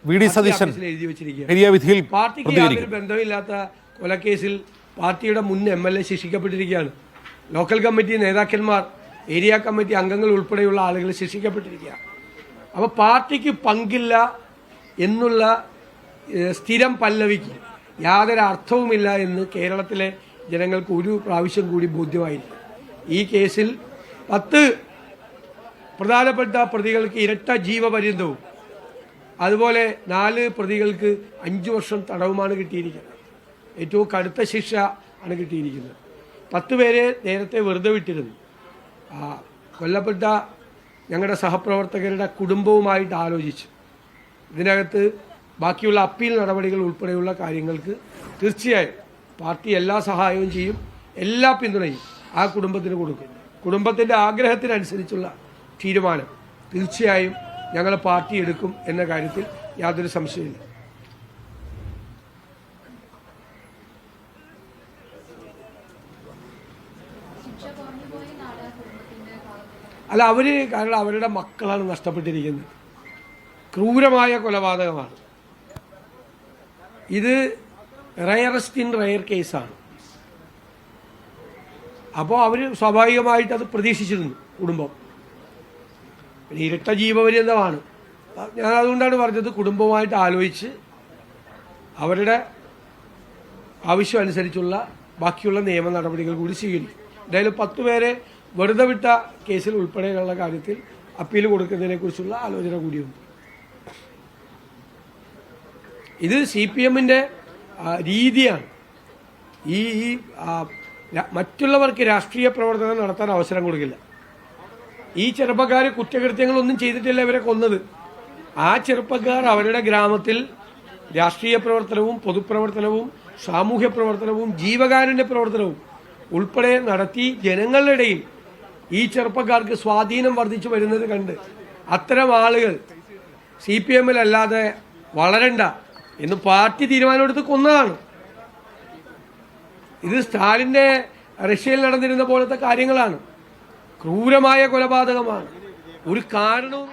V D Satheesan പാർട്ടിക്ക് യാതൊരു ബന്ധമില്ലാത്ത കൊലക്കേസിൽ പാർട്ടിയുടെ മുൻ MLA ശിക്ഷിക്കപ്പെട്ടിരിക്കുകയാണ്. ലോക്കൽ കമ്മിറ്റി നേതാക്കന്മാർ, ഏരിയ കമ്മിറ്റി അംഗങ്ങൾ ഉൾപ്പെടെയുള്ള ആളുകൾ ശിക്ഷിക്കപ്പെട്ടിരിക്കുകയാണ്. അപ്പോൾ പാർട്ടിക്ക് പങ്കില്ല എന്നുള്ള സ്ഥിരം പല്ലവിക്ക് യാതൊരു അർത്ഥവുമില്ല എന്ന് കേരളത്തിലെ ജനങ്ങൾക്ക് ഒരു പ്രാവശ്യം കൂടി ബോധ്യമായിരുന്നു. ഈ കേസിൽ 10 പ്രധാനപ്പെട്ട പ്രതികൾക്ക് ഇരട്ട ജീവപര്യന്തവും, അതുപോലെ 4 പ്രതികൾക്ക് 5 വർഷം തടവുമാണ് കിട്ടിയിരിക്കുന്നത്. ഏറ്റവും കടുത്ത ശിക്ഷ ആണ് കിട്ടിയിരിക്കുന്നത്. 10 പേരെ നേരത്തെ വെറുതെ വിട്ടിരുന്നു. കൊല്ലപ്പെട്ട ഞങ്ങളുടെ സഹപ്രവർത്തകരുടെ കുടുംബവുമായിട്ട് ആലോചിച്ചു ഇതിനകത്ത് ബാക്കിയുള്ള അപ്പീൽ നടപടികൾ ഉൾപ്പെടെയുള്ള കാര്യങ്ങൾക്ക് തീർച്ചയായും പാർട്ടി എല്ലാ സഹായവും ചെയ്യും, എല്ലാ പിന്തുണയും ആ കുടുംബത്തിന് കൊടുക്കും. കുടുംബത്തിൻ്റെ ആഗ്രഹത്തിനനുസരിച്ചുള്ള തീരുമാനം തീർച്ചയായും ഞങ്ങൾ പാർട്ടി എടുക്കും എന്ന കാര്യത്തിൽ യാതൊരു സംശയമില്ല. അല്ല, കാരണം അവരുടെ മക്കളാണ് നഷ്ടപ്പെട്ടിരിക്കുന്നത്. ക്രൂരമായ കൊലപാതകമാണ് ഇത്. റയറസ്റ്റ് ഇൻ റയർ കേസാണ്. അപ്പോൾ അവർ സ്വാഭാവികമായിട്ട് അത് പ്രതീക്ഷിച്ചിരുന്നു കുടുംബം. പിന്നെ ഇരട്ട ജീവപര്യന്തമാണ്. ഞാൻ അതുകൊണ്ടാണ് പറഞ്ഞത്, കുടുംബവുമായിട്ട് ആലോചിച്ച് അവരുടെ ആവശ്യം അനുസരിച്ചുള്ള ബാക്കിയുള്ള നിയമ നടപടികൾ കൂടി സ്വീകരിക്കും. എന്തായാലും 10 പേരെ വെറുതെ വിട്ട കേസിൽ ഉൾപ്പെടെയുള്ള കാര്യത്തിൽ അപ്പീൽ കൊടുക്കുന്നതിനെക്കുറിച്ചുള്ള ആലോചന കൂടിയുണ്ട്. ഇത് CPMന്റെ രീതിയാണ്. ഈ മറ്റുള്ളവർക്ക് രാഷ്ട്രീയ പ്രവർത്തനം നടത്താൻ അവസരം കൊടുക്കില്ല. ഈ ചെറുപ്പക്കാർ കുറ്റകൃത്യങ്ങളൊന്നും ചെയ്തിട്ടില്ല ഇവരെ കൊന്നത്. ആ ചെറുപ്പക്കാർ അവരുടെ ഗ്രാമത്തിൽ രാഷ്ട്രീയ പ്രവർത്തനവും പൊതുപ്രവർത്തനവും സാമൂഹ്യ പ്രവർത്തനവും ജീവകാരുണ്യ പ്രവർത്തനവും ഉൾപ്പെടെ നടത്തി ജനങ്ങളുടെ ഇടയിൽ ഈ ചെറുപ്പക്കാർക്ക് സ്വാധീനം വർദ്ധിച്ചു വരുന്നത് കണ്ട് അത്തരം ആളുകൾ CPMലല്ലാതെ വളരണ്ട എന്ന് പാർട്ടി തീരുമാനമെടുത്ത് കൊന്നതാണ്. ഇത് സ്റ്റാലിൻ്റെ റഷ്യയിൽ നടന്നിരുന്ന പോലത്തെ കാര്യങ്ങളാണ്. ക്രൂരമായ കൊലപാതകമാണ്. ഒരു കാരണവും